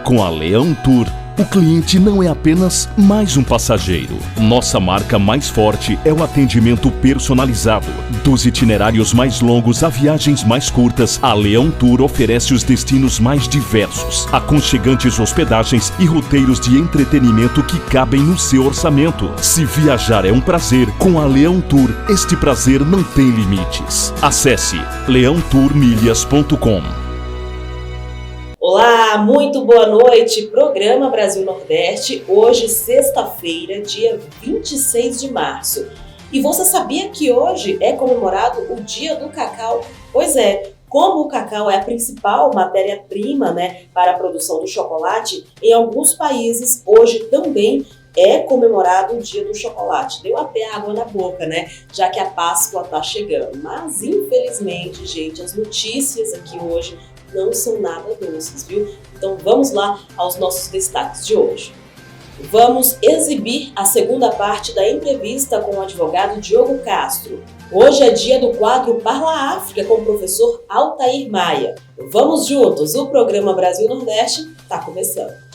Com a Leão Tour, o cliente não é apenas mais um passageiro. Nossa marca mais forte é o atendimento personalizado. Dos itinerários mais longos a viagens mais curtas, a Leão Tour oferece os destinos mais diversos, aconchegantes hospedagens e roteiros de entretenimento que cabem no seu orçamento. Se viajar é um prazer, com a Leão Tour, este prazer não tem limites. Acesse leãotourmilhas.com. Olá, muito boa noite, programa Brasil Nordeste, hoje sexta-feira, dia 26 de março. E você sabia que hoje é comemorado o Dia do Cacau? Pois é, como o cacau é a principal matéria-prima, para a produção do chocolate, em alguns países hoje também é comemorado o Dia do Chocolate. Deu até água na boca, já que a Páscoa está chegando. Mas, infelizmente, gente, as notícias aqui hoje não são nada doces, viu? Então vamos lá aos nossos destaques de hoje. Vamos exibir a segunda parte da entrevista com o advogado Diogo Castro. Hoje é dia do quadro Parla África com o professor Altair Maia. Vamos juntos, o programa Brasil Nordeste está começando.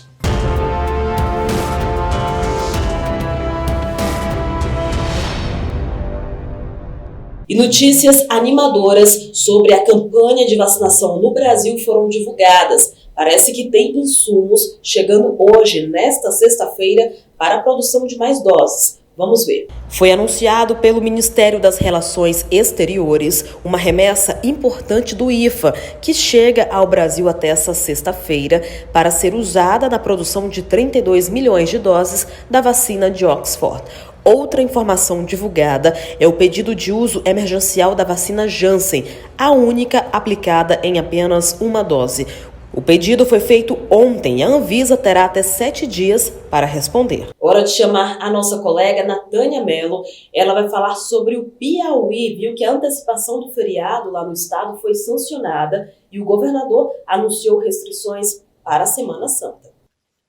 E notícias animadoras sobre a campanha de vacinação no Brasil foram divulgadas. Parece que tem insumos chegando hoje, nesta sexta-feira, para a produção de mais doses. Vamos ver. Foi anunciado pelo Ministério das Relações Exteriores uma remessa importante do IFA, que chega ao Brasil até essa sexta-feira para ser usada na produção de 32 milhões de doses da vacina de Oxford. Outra informação divulgada é o pedido de uso emergencial da vacina Janssen, a única aplicada em apenas uma dose. O pedido foi feito ontem e a Anvisa terá até 7 dias para responder. Hora de chamar a nossa colega Natânia Mello. Ela vai falar sobre o Piauí, viu que a antecipação do feriado lá no estado foi sancionada e o governador anunciou restrições para a Semana Santa.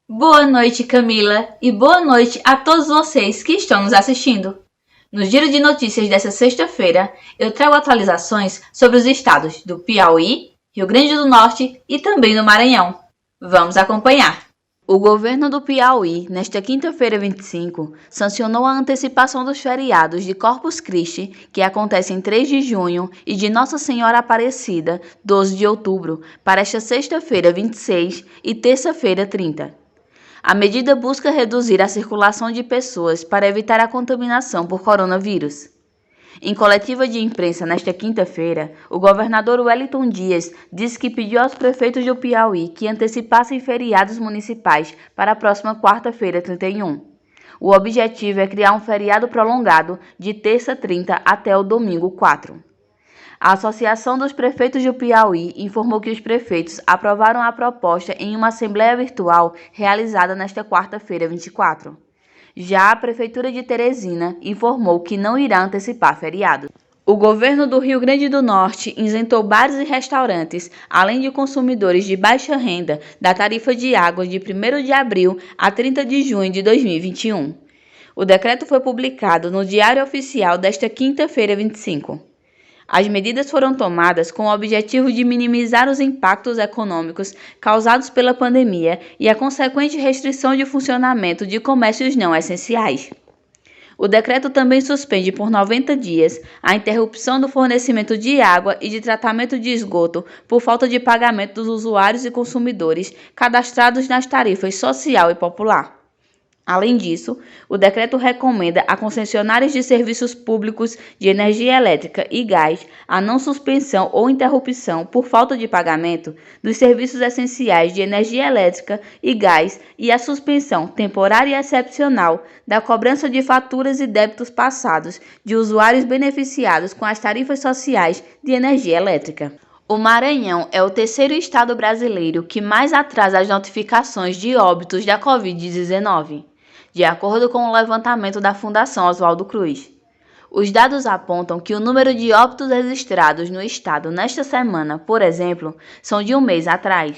Boa noite, Camila, e boa noite a todos vocês que estão nos assistindo. No Giro de Notícias desta sexta-feira, eu trago atualizações sobre os estados do Piauí, Rio Grande do Norte e também no Maranhão. Vamos acompanhar. O governo do Piauí, nesta quinta-feira 25, sancionou a antecipação dos feriados de Corpus Christi, que acontece em 3 de junho, e de Nossa Senhora Aparecida, 12 de outubro, para esta sexta-feira 26 e terça-feira 30. A medida busca reduzir a circulação de pessoas para evitar a contaminação por coronavírus. Em coletiva de imprensa nesta quinta-feira, o governador Wellington Dias disse que pediu aos prefeitos do Piauí que antecipassem feriados municipais para a próxima quarta-feira 31. O objetivo é criar um feriado prolongado de terça 30 até o domingo 4. A Associação dos Prefeitos do Piauí informou que os prefeitos aprovaram a proposta em uma assembleia virtual realizada nesta quarta-feira 24. Já a Prefeitura de Teresina informou que não irá antecipar feriado. O governo do Rio Grande do Norte isentou bares e restaurantes, além de consumidores de baixa renda, da tarifa de água de 1º de abril a 30 de junho de 2021. O decreto foi publicado no Diário Oficial desta quinta-feira 25. As medidas foram tomadas com o objetivo de minimizar os impactos econômicos causados pela pandemia e a consequente restrição de funcionamento de comércios não essenciais. O decreto também suspende por 90 dias a interrupção do fornecimento de água e de tratamento de esgoto por falta de pagamento dos usuários e consumidores cadastrados nas tarifas social e popular. Além disso, o decreto recomenda a concessionárias de serviços públicos de energia elétrica e gás a não suspensão ou interrupção por falta de pagamento dos serviços essenciais de energia elétrica e gás e a suspensão temporária e excepcional da cobrança de faturas e débitos passados de usuários beneficiados com as tarifas sociais de energia elétrica. O Maranhão é o terceiro estado brasileiro que mais atrasa as notificações de óbitos da Covid-19. De acordo com o levantamento da Fundação Oswaldo Cruz. Os dados apontam que o número de óbitos registrados no estado nesta semana, por exemplo, são de um mês atrás.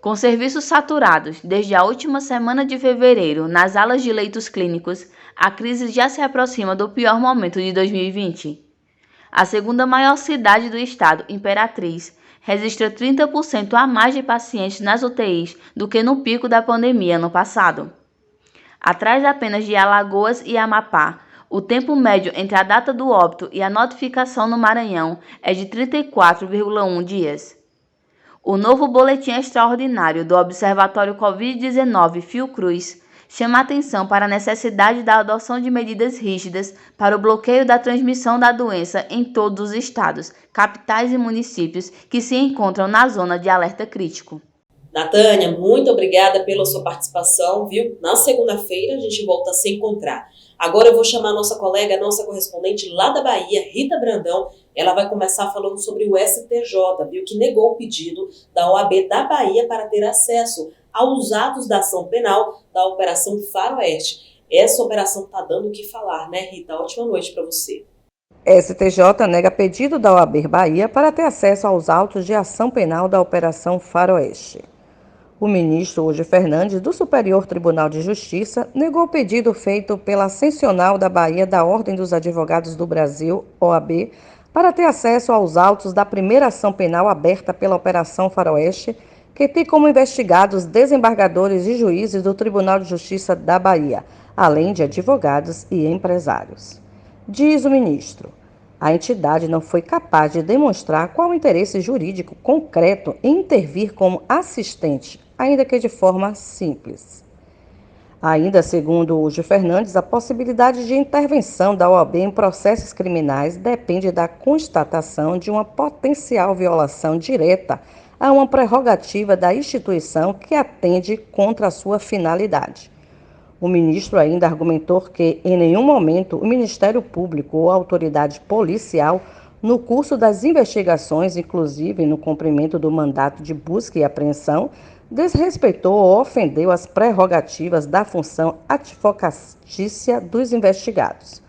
Com serviços saturados desde a última semana de fevereiro nas alas de leitos clínicos, a crise já se aproxima do pior momento de 2020. A segunda maior cidade do estado, Imperatriz, registrou 30% a mais de pacientes nas UTIs do que no pico da pandemia no passado. Atrás apenas de Alagoas e Amapá, o tempo médio entre a data do óbito e a notificação no Maranhão é de 34,1 dias. O novo boletim extraordinário do Observatório Covid-19 Fiocruz chama atenção para a necessidade da adoção de medidas rígidas para o bloqueio da transmissão da doença em todos os estados, capitais e municípios que se encontram na zona de alerta crítico. Natânia, muito obrigada pela sua participação, viu? Na segunda-feira a gente volta a se encontrar. Agora eu vou chamar a nossa colega, nossa correspondente lá da Bahia, Rita Brandão. Ela vai começar falando sobre o STJ, viu? Que negou o pedido da OAB da Bahia para ter acesso aos atos da ação penal da Operação Faroeste. Essa operação está dando o que falar, né, Rita? Ótima noite para você. STJ nega pedido da OAB Bahia para ter acesso aos autos de ação penal da Operação Faroeste. O ministro Hoje Fernandes, do Superior Tribunal de Justiça, negou o pedido feito pela Ascensional da Bahia da Ordem dos Advogados do Brasil, OAB, para ter acesso aos autos da primeira ação penal aberta pela Operação Faroeste, que tem como investigados desembargadores e juízes do Tribunal de Justiça da Bahia, além de advogados e empresários. Diz o ministro, a entidade não foi capaz de demonstrar qual o interesse jurídico concreto em intervir como assistente, ainda que de forma simples. Ainda segundo Hoje Fernandes, a possibilidade de intervenção da OAB em processos criminais depende da constatação de uma potencial violação direta a uma prerrogativa da instituição que atende contra a sua finalidade. O ministro ainda argumentou que, em nenhum momento, o Ministério Público ou a autoridade policial, no curso das investigações, inclusive no cumprimento do mandato de busca e apreensão, desrespeitou ou ofendeu as prerrogativas da função advocatícia dos investigados.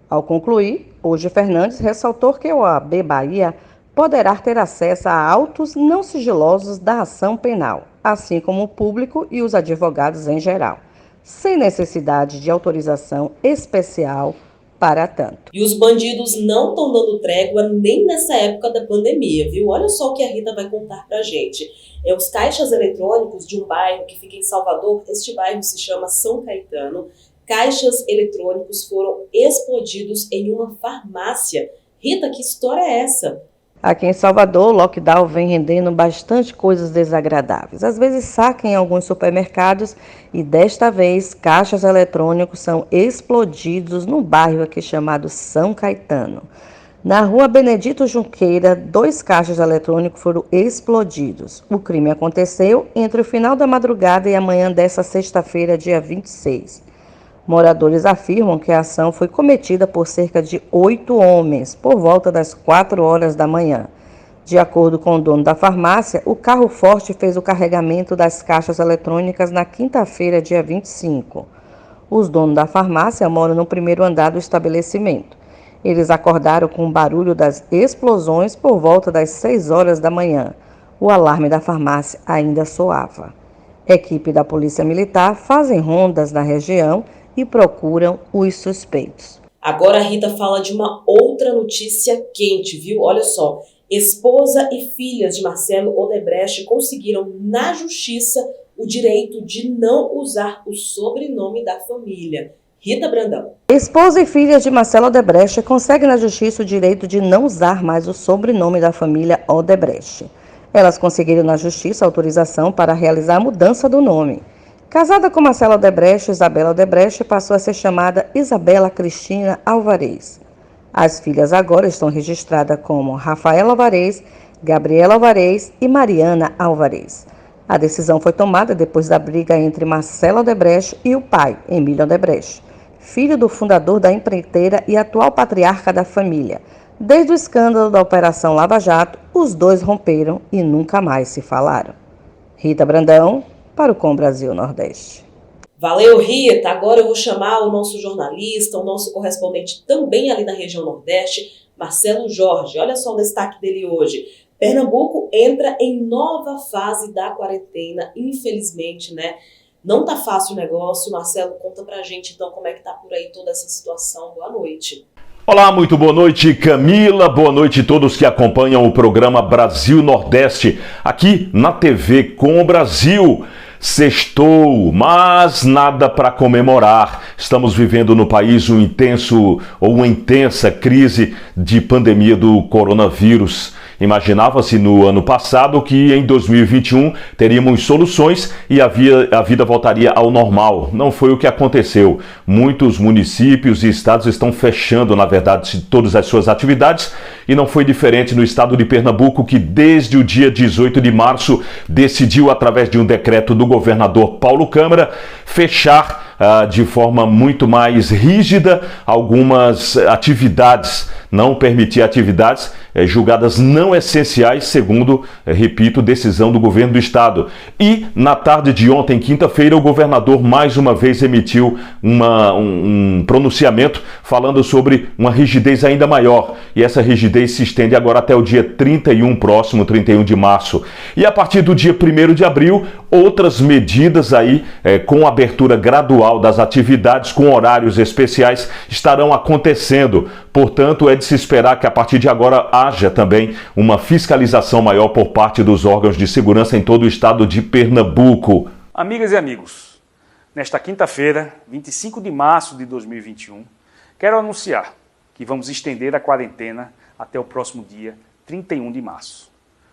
Ao concluir, Hoje Fernandes ressaltou que a OAB Bahia poderá ter acesso a autos não sigilosos da ação penal, assim como o público e os advogados em geral, sem necessidade de autorização especial para tanto. E os bandidos não estão dando trégua nem nessa época da pandemia, viu? Olha só o que a Rita vai contar pra gente. Os caixas eletrônicos de um bairro que fica em Salvador, este bairro se chama São Caetano, caixas eletrônicos foram explodidos em uma farmácia. Rita, que história é essa? Aqui em Salvador, o lockdown vem rendendo bastante coisas desagradáveis. Às vezes saca em alguns supermercados e desta vez caixas eletrônicos são explodidos no bairro aqui chamado São Caetano. Na rua Benedito Junqueira, 2 caixas eletrônicos foram explodidos. O crime aconteceu entre o final da madrugada e a manhã desta sexta-feira, dia 26. Moradores afirmam que a ação foi cometida por cerca de 8 homens, por volta das 4 horas da manhã. De acordo com o dono da farmácia, o carro forte fez o carregamento das caixas eletrônicas na quinta-feira, dia 25. Os donos da farmácia moram no primeiro andar do estabelecimento. Eles acordaram com o barulho das explosões por volta das 6 horas da manhã. O alarme da farmácia ainda soava. Equipe da Polícia Militar fazem rondas na região e procuram os suspeitos. Agora a Rita fala de uma outra notícia quente, viu? Olha só, esposa e filhas de Marcelo Odebrecht conseguiram na justiça o direito de não usar o sobrenome da família. Rita Brandão. Esposa e filhas de Marcelo Odebrecht conseguem na justiça o direito de não usar mais o sobrenome da família Odebrecht. Elas conseguiram na justiça autorização para realizar a mudança do nome. Casada com Marcelo Odebrecht, Isabela Odebrecht passou a ser chamada Isabela Cristina Alvarez. As filhas agora estão registradas como Rafaela Alvarez, Gabriela Alvarez e Mariana Alvarez. A decisão foi tomada depois da briga entre Marcelo Odebrecht e o pai, Emílio Odebrecht, filho do fundador da empreiteira e atual patriarca da família. Desde o escândalo da Operação Lava Jato, os dois romperam e nunca mais se falaram. Rita Brandão, para o Com Brasil Nordeste. Valeu, Rita. Agora eu vou chamar o nosso jornalista, o nosso correspondente também ali na região Nordeste, Marcelo Jorge. Olha só o destaque dele hoje. Pernambuco entra em nova fase da quarentena, infelizmente, né? Não tá fácil o negócio. Marcelo, conta pra gente então como é que tá por aí toda essa situação. Boa noite. Olá, muito boa noite, Camila. Boa noite a todos que acompanham o programa Brasil Nordeste, aqui na TV com o Brasil. Sextou, mas nada para comemorar. Estamos vivendo no país uma intensa crise de pandemia do coronavírus. Imaginava-se no ano passado que em 2021 teríamos soluções e a vida voltaria ao normal. Não foi o que aconteceu. Muitos municípios e estados estão fechando, na verdade, todas as suas atividades, e não foi diferente no estado de Pernambuco, que desde o dia 18 de março decidiu, através de um decreto do governador Paulo Câmara, fechar de forma muito mais rígida algumas atividades, não permitir atividades julgadas não essenciais, segundo, repito, decisão do governo do estado. E na tarde de ontem, quinta-feira, o governador mais uma vez emitiu um pronunciamento falando sobre uma rigidez ainda maior. E essa rigidez se estende agora até o dia 31 de março. E a partir do dia 1º de abril, outras medidas aí, com abertura gradual das atividades, com horários especiais, estarão acontecendo. Portanto, é de se esperar que a partir de agora haja também uma fiscalização maior por parte dos órgãos de segurança em todo o estado de Pernambuco. Amigas e amigos, nesta quinta-feira, 25 de março de 2021, quero anunciar que vamos estender a quarentena até o próximo dia 31 de março.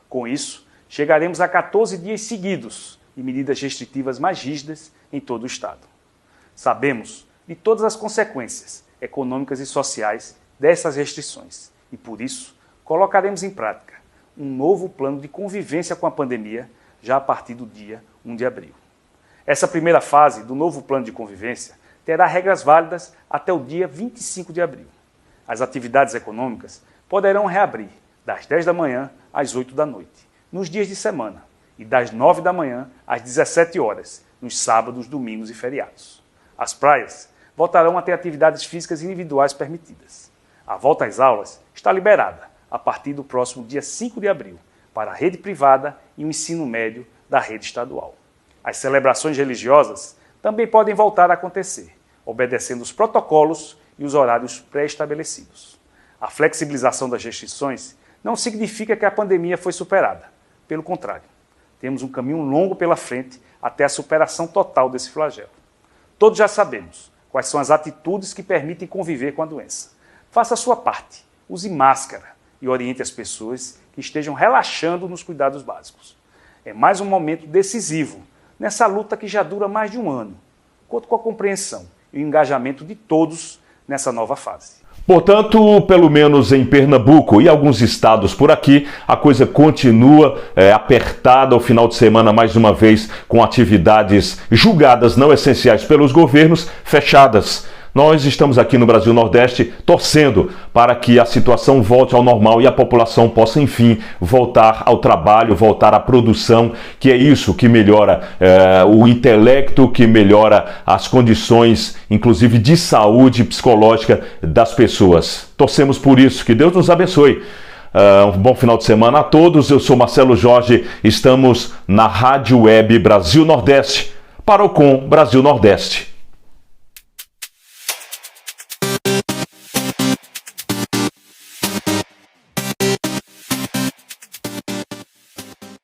Com isso, chegaremos a 14 dias seguidos de medidas restritivas mais rígidas em todo o estado. Sabemos de todas as consequências econômicas e sociais dessas restrições e, por isso, colocaremos em prática um novo plano de convivência com a pandemia já a partir do dia 1 de abril. Essa primeira fase do novo plano de convivência terá regras válidas até o dia 25 de abril. As atividades econômicas poderão reabrir das 10 da manhã às 8 da noite, nos dias de semana, e das 9 da manhã às 17 horas, nos sábados, domingos e feriados. As praias voltarão a ter atividades físicas individuais permitidas. A volta às aulas está liberada a partir do próximo dia 5 de abril para a rede privada e o ensino médio da rede estadual. As celebrações religiosas também podem voltar a acontecer, obedecendo os protocolos e os horários pré-estabelecidos. A flexibilização das restrições não significa que a pandemia foi superada. Pelo contrário, temos um caminho longo pela frente até a superação total desse flagelo. Todos já sabemos quais são as atitudes que permitem conviver com a doença. Faça a sua parte, use máscara e oriente as pessoas que estejam relaxando nos cuidados básicos. É mais um momento decisivo nessa luta que já dura mais de um ano. Conto com a compreensão e o engajamento de todos nessa nova fase. Portanto, pelo menos em Pernambuco e alguns estados por aqui, a coisa continua apertada ao final de semana, mais uma vez, com atividades julgadas não essenciais pelos governos fechadas. Nós estamos aqui no Brasil Nordeste torcendo para que a situação volte ao normal e a população possa, enfim, voltar ao trabalho, voltar à produção, que é isso que melhora o intelecto, que melhora as condições, inclusive de saúde psicológica das pessoas. Torcemos por isso, que Deus nos abençoe. Um bom final de semana a todos. Eu sou Marcelo Jorge, estamos na Rádio Web Brasil Nordeste, para o Com Brasil Nordeste.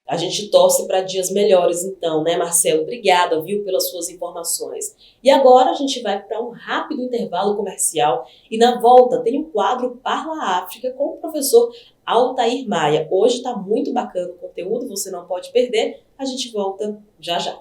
A gente torce para dias melhores então, né, Marcelo? Obrigada, viu, pelas suas informações. E agora a gente vai para um rápido intervalo comercial e na volta tem um quadro Parla África com o professor Altair Maia. Hoje está muito bacana o conteúdo, você não pode perder. A gente volta já já.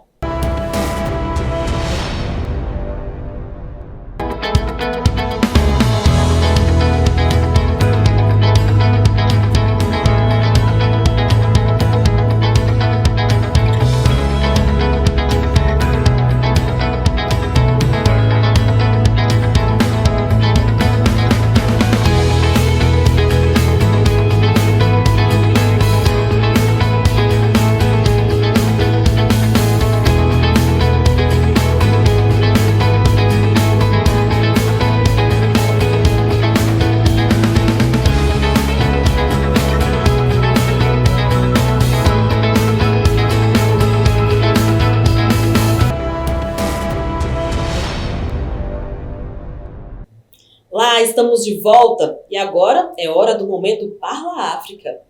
estamos de volta e agora é hora do momento Parla África.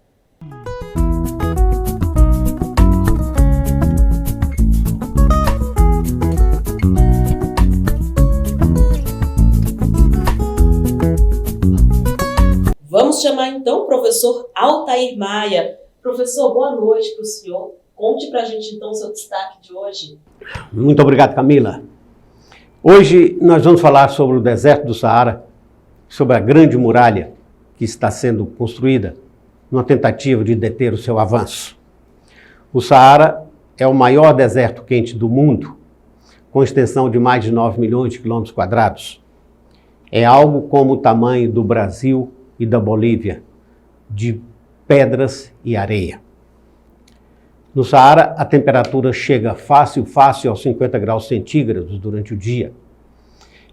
Vamos chamar então o professor Altair Maia. Professor, boa noite para o senhor. Conte para a gente então o seu destaque de hoje. Muito obrigado, Camila. Hoje nós vamos falar sobre o deserto do Saara, sobre a grande muralha que está sendo construída numa tentativa de deter o seu avanço. O Saara é o maior deserto quente do mundo, com extensão de mais de 9 milhões de quilômetros quadrados. É algo como o tamanho do Brasil e da Bolívia, de pedras e areia. No Saara, a temperatura chega fácil aos 50 graus centígrados durante o dia,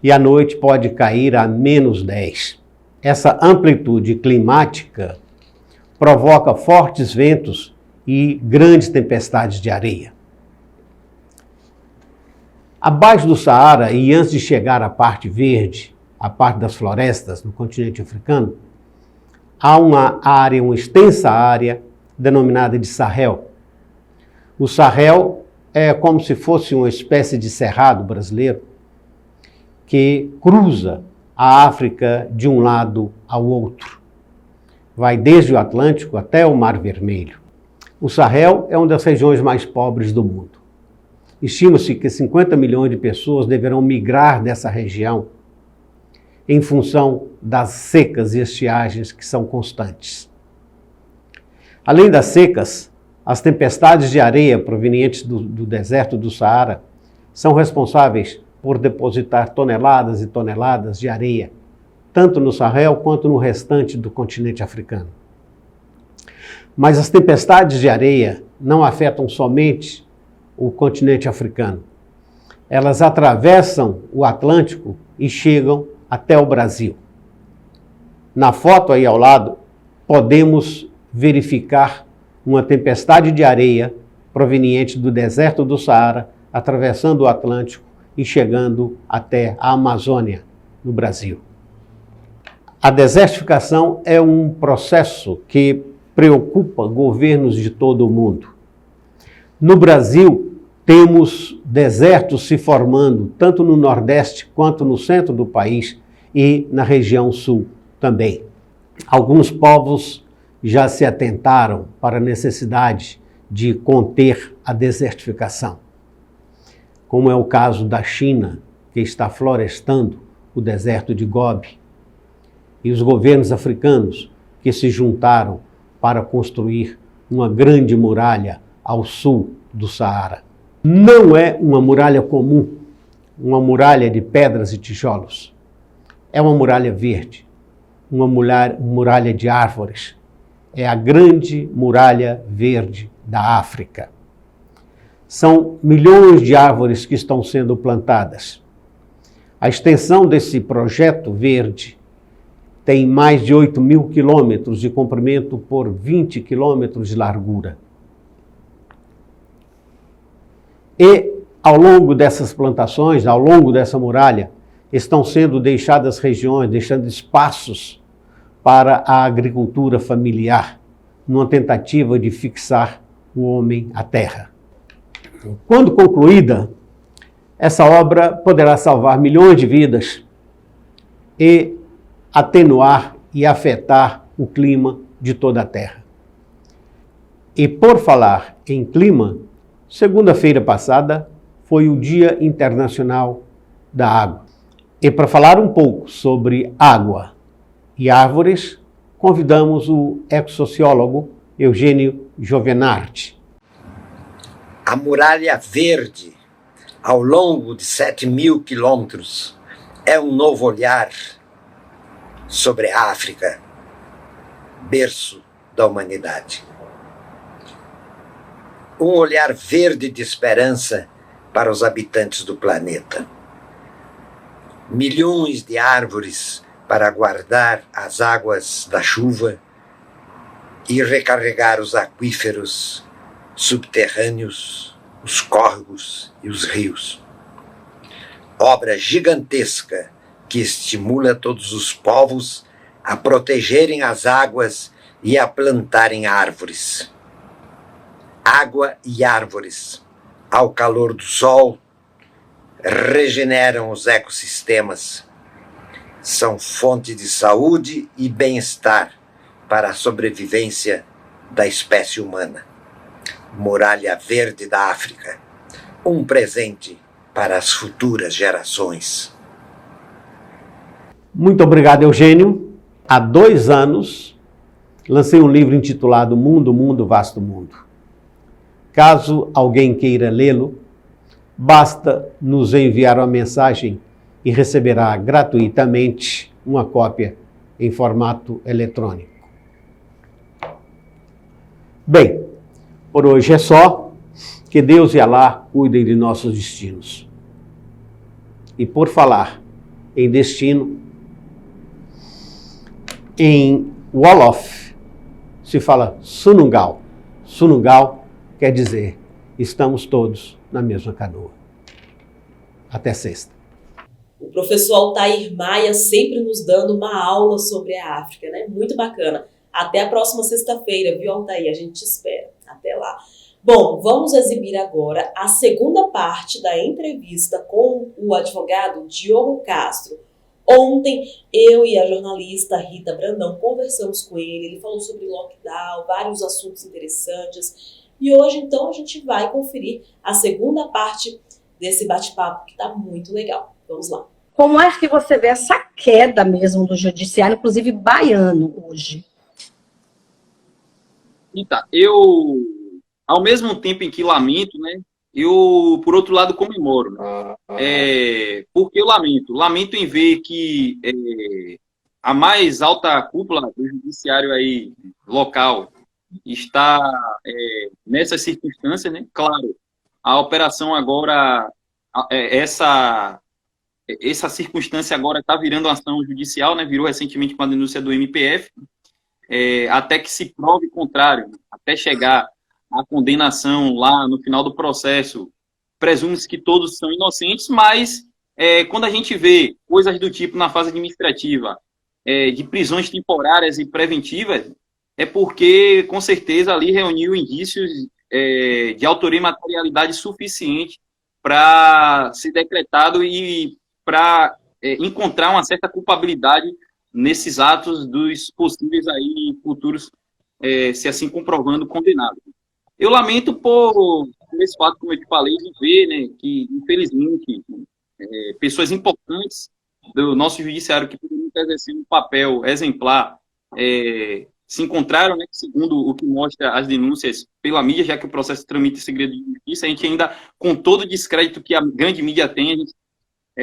e à noite pode cair a menos 10. Essa amplitude climática provoca fortes ventos e grandes tempestades de areia. Abaixo do Saara, e antes de chegar à parte verde, a parte das florestas no continente africano, há uma extensa área denominada de Sahel. O Sahel é como se fosse uma espécie de cerrado brasileiro que cruza a África de um lado ao outro. Vai desde o Atlântico até o Mar Vermelho. O Sahel é uma das regiões mais pobres do mundo. Estima-se que 50 milhões de pessoas deverão migrar dessa região em função das secas e estiagens que são constantes. Além das secas, as tempestades de areia provenientes do deserto do Saara são responsáveis por depositar toneladas e toneladas de areia, tanto no Sahel quanto no restante do continente africano. Mas as tempestades de areia não afetam somente o continente africano. Elas atravessam o Atlântico e chegam até o Brasil. Na foto aí ao lado, podemos verificar uma tempestade de areia proveniente do deserto do Saara, atravessando o Atlântico e chegando até a Amazônia, no Brasil. A desertificação é um processo que preocupa governos de todo o mundo. No Brasil, temos desertos se formando, tanto no Nordeste quanto no centro do país e na região Sul também. Alguns povos já se atentaram para a necessidade de conter a desertificação, como é o caso da China, que está florestando o deserto de Gobi, e os governos africanos que se juntaram para construir uma grande muralha ao sul do Saara. Não é uma muralha comum, uma muralha de pedras e tijolos. É uma muralha verde, uma muralha de árvores. É a grande muralha verde da África. São milhões de árvores que estão sendo plantadas. A extensão desse projeto verde tem mais de 8 mil quilômetros de comprimento por 20 quilômetros de largura. E, ao longo dessas plantações, ao longo dessa muralha, estão sendo deixadas regiões, deixando espaços para a agricultura familiar, numa tentativa de fixar o homem à terra. Quando concluída, essa obra poderá salvar milhões de vidas e atenuar e afetar o clima de toda a Terra. E por falar em clima, segunda-feira passada foi o Dia Internacional da Água. E para falar um pouco sobre água e árvores, convidamos o ecossociólogo Eugênio Giovenardi. A muralha verde, ao longo de 7 mil quilômetros, é um novo olhar sobre a África, berço da humanidade. Um olhar verde de esperança para os habitantes do planeta. Milhões de árvores para guardar as águas da chuva e recarregar os aquíferos subterrâneos, os córregos e os rios. Obra gigantesca que estimula todos os povos a protegerem as águas e a plantarem árvores. Água e árvores, ao calor do sol, regeneram os ecossistemas. São fonte de saúde e bem-estar para a sobrevivência da espécie humana. Muralha Verde da África, um presente para as futuras gerações. Muito obrigado, Eugênio. Há 2 anos, lancei um livro intitulado Mundo, Mundo, Vasto Mundo. Caso alguém queira lê-lo, basta nos enviar uma mensagem e receberá gratuitamente uma cópia em formato eletrônico. Bem, por hoje é só. Que Deus e Alá cuidem de nossos destinos. E por falar em destino, em Wolof se fala Sunungal. Sunungal quer dizer, estamos todos na mesma canoa. Até sexta. O professor Altair Maia sempre nos dando uma aula sobre a África, né? Muito bacana. Até a próxima sexta-feira, viu, Altair? A gente te espera. Até lá. Bom, vamos exibir agora a segunda parte da entrevista com o advogado Diogo Castro. Ontem, eu e a jornalista Rita Brandão conversamos com ele falou sobre lockdown, vários assuntos interessantes. E hoje, então, a gente vai conferir a segunda parte desse bate-papo, que está muito legal. Vamos lá. Como é que você vê essa queda mesmo do judiciário, inclusive baiano, hoje? Então, eu, ao mesmo tempo em que lamento, né, eu, por outro lado, comemoro. Porque eu lamento em ver que a mais alta cúpula do judiciário aí, local está nessas circunstâncias, né? Claro, a operação agora, essa circunstância agora está virando ação judicial, né? Virou recentemente com a denúncia do MPF, até que se prove o contrário, até chegar à condenação lá no final do processo, presume-se que todos são inocentes, mas quando a gente vê coisas do tipo na fase administrativa, de prisões temporárias e preventivas, é porque, com certeza, ali reuniu indícios de autoria e materialidade suficiente para ser decretado e para encontrar uma certa culpabilidade nesses atos dos possíveis aí futuros, se assim comprovando, condenados. Eu lamento por esse fato, como eu te falei, de ver, né, que, infelizmente, pessoas importantes do nosso judiciário que poderiam estar exercendo um papel exemplar se encontraram, né, segundo o que mostra as denúncias pela mídia, já que o processo tramita em segredo de justiça, a gente ainda, com todo o descrédito que a grande mídia tem, a gente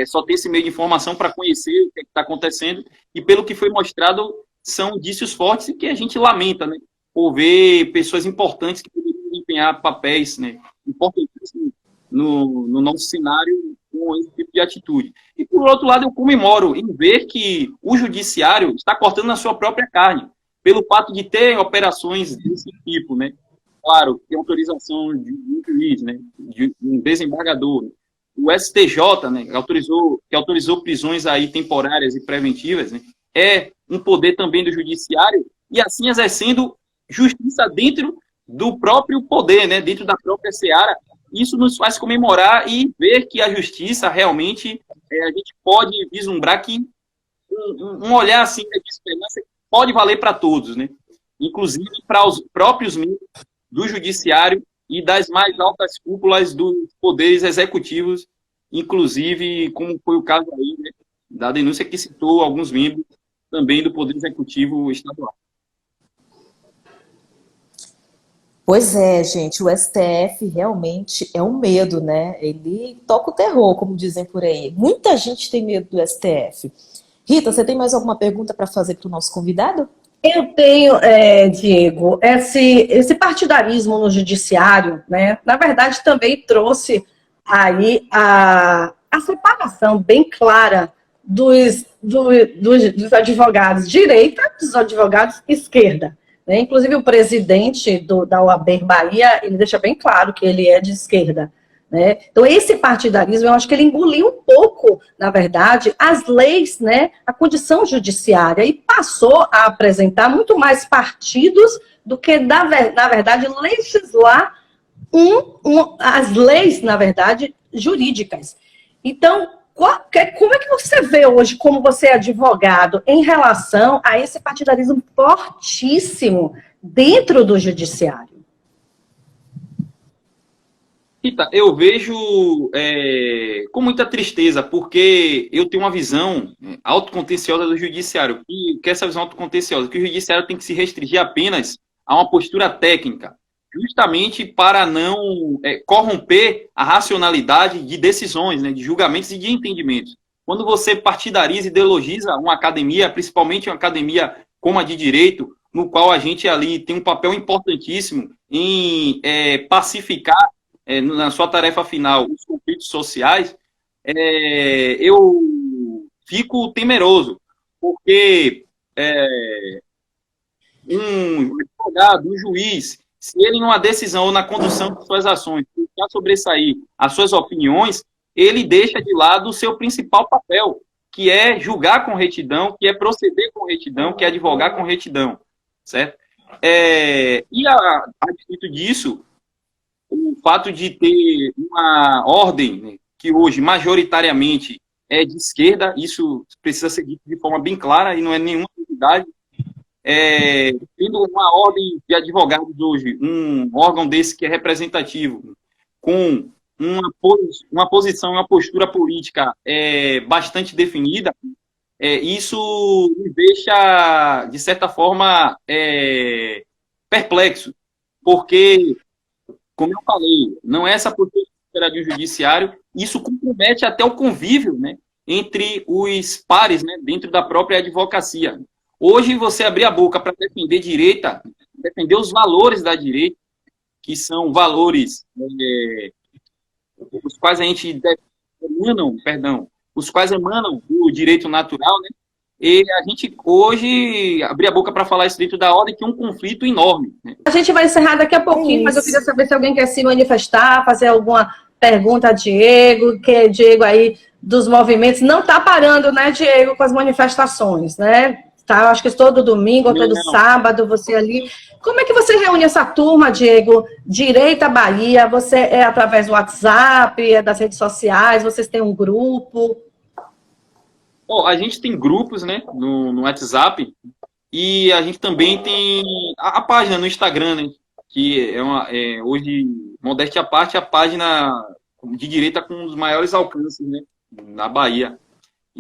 só tem esse meio de informação para conhecer o que está acontecendo, e pelo que foi mostrado, são indícios fortes que a gente lamenta, né, por ver pessoas importantes que poderiam desempenhar papéis, né, importantíssimos no nosso cenário com esse tipo de atitude. E, por outro lado, eu comemoro em ver que o judiciário está cortando na sua própria carne, pelo fato de ter operações desse tipo, né? Claro, tem autorização de um juiz, né? De um desembargador. O STJ, né? Que autorizou prisões aí temporárias e preventivas, né? É um poder também do judiciário e assim exercendo justiça dentro do próprio poder, né? Dentro da própria seara. Isso nos faz comemorar e ver que a justiça realmente, a gente pode vislumbrar que um olhar assim de esperança pode valer para todos, né? Inclusive para os próprios membros do judiciário e das mais altas cúpulas dos poderes executivos, inclusive, como foi o caso aí, né, da denúncia que citou alguns membros também do Poder Executivo Estadual. Pois é, gente, o STF realmente é um medo, né? Ele toca o terror, como dizem por aí. Muita gente tem medo do STF. Rita, você tem mais alguma pergunta para fazer para o nosso convidado? Eu tenho, Diego, esse partidarismo no judiciário, né, na verdade também trouxe aí a separação bem clara dos advogados direita dos advogados esquerda. Né? Inclusive o presidente da OAB Bahia, ele deixa bem claro que ele é de esquerda. né? Então, esse partidarismo, eu acho que ele engoliu um pouco, na verdade, as leis, né, a condição judiciária, e passou a apresentar muito mais partidos do que, na verdade, legislar as leis, na verdade, jurídicas. Então, como é que você vê hoje, como você é advogado, em relação a esse partidarismo fortíssimo dentro do judiciário? Rita, eu vejo com muita tristeza, porque eu tenho uma visão autocontenciosa do judiciário. E que essa visão autocontenciosa, que o judiciário tem que se restringir apenas a uma postura técnica, justamente para não corromper a racionalidade de decisões, né, de julgamentos e de entendimentos. Quando você partidariza e ideologiza uma academia, principalmente uma academia como a de Direito, no qual a gente ali tem um papel importantíssimo em pacificar, na sua tarefa final, os conflitos sociais, eu fico temeroso, porque um advogado, um juiz, se ele, numa decisão ou na condução de suas ações, tentar sobressair as suas opiniões, ele deixa de lado o seu principal papel, que é julgar com retidão, que é proceder com retidão, que é advogar com retidão, certo? E a despeito disso, o fato de ter uma ordem, né, que hoje majoritariamente é de esquerda, isso precisa ser dito de forma bem clara e não é nenhuma novidade. Tendo uma ordem de advogados hoje, um órgão desse que é representativo, com uma posição, uma postura política bastante definida, isso me deixa, de certa forma, perplexo, porque, como eu falei, não é essa postura de um judiciário, isso compromete até o convívio, né, entre os pares, né, dentro da própria advocacia. Hoje, você abrir a boca para defender direita, defender os valores da direita, que são valores os quais a gente os quais emanam do direito natural, né? E a gente hoje abrir a boca para falar isso dentro da ordem, que é um conflito enorme, né? A gente vai encerrar daqui a pouquinho, mas eu queria saber se alguém quer se manifestar, fazer alguma pergunta a Diego, que é Diego aí dos movimentos. Não está parando, né, Diego, com as manifestações, né? Tá, acho que todo domingo ou todo sábado você ali. Como é que você reúne essa turma, Diego? Direita Bahia, você é através do WhatsApp, é das redes sociais, vocês têm um grupo? Bom, a gente tem grupos, né, no WhatsApp, e a gente também tem a página no Instagram, né, que hoje, modéstia à parte, a página de direita com os maiores alcances, né, na Bahia.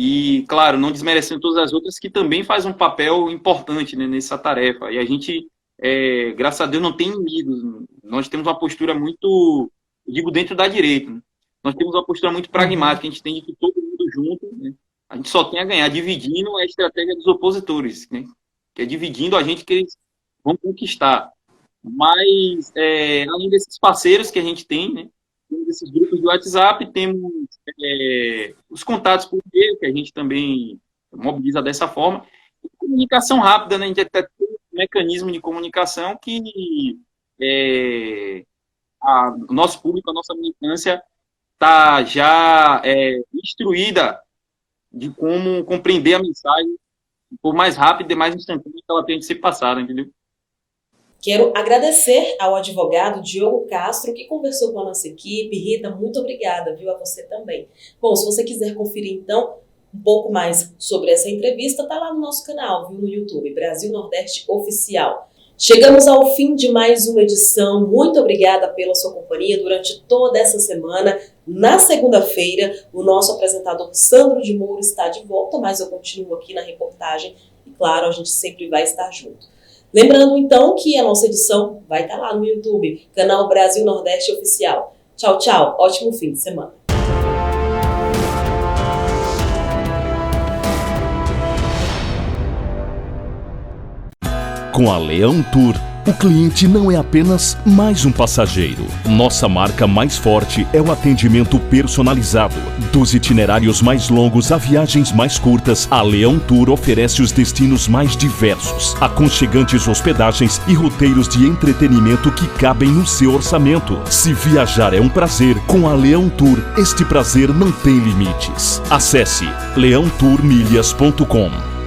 E, claro, não desmerecendo todas as outras que também fazem um papel importante, né, nessa tarefa. E a gente, graças a Deus, não tem inimigos. Nós temos uma postura muito, eu digo, dentro da direita, né? Nós temos uma postura muito pragmática, a gente entende que todo mundo junto, né? A gente só tem a ganhar, dividindo a estratégia dos opositores, né? Que é dividindo a gente que eles vão conquistar. Mas, além desses parceiros que a gente tem, né? Temos esses grupos de WhatsApp, temos os contatos por e-mail, que a gente também mobiliza dessa forma. E comunicação rápida, né? A gente até tem um mecanismo de comunicação que o nosso público, a nossa militância está já instruída de como compreender a mensagem por mais rápida e mais instantânea que ela tem de ser passada, entendeu? Quero agradecer ao advogado Diogo Castro, que conversou com a nossa equipe. Rita, muito obrigada, viu? A você também. Bom, se você quiser conferir, então, um pouco mais sobre essa entrevista, tá lá no nosso canal, viu? No YouTube, Brasil Nordeste Oficial. Chegamos ao fim de mais uma edição. Muito obrigada pela sua companhia durante toda essa semana. Na segunda-feira, o nosso apresentador Sandro de Moura está de volta, mas eu continuo aqui na reportagem e, claro, a gente sempre vai estar junto. Lembrando, então, que a nossa edição vai estar lá no YouTube, canal Brasil Nordeste Oficial. Tchau, tchau. Ótimo fim de semana. Com a Leão Tour, O cliente não é apenas mais um passageiro. Nossa marca mais forte é o atendimento personalizado. Dos itinerários mais longos a viagens mais curtas, a Leão Tour oferece os destinos mais diversos, aconchegantes hospedagens e roteiros de entretenimento que cabem no seu orçamento. Se viajar é um prazer, com a Leão Tour, este prazer não tem limites. Acesse leãotourmilhas.com.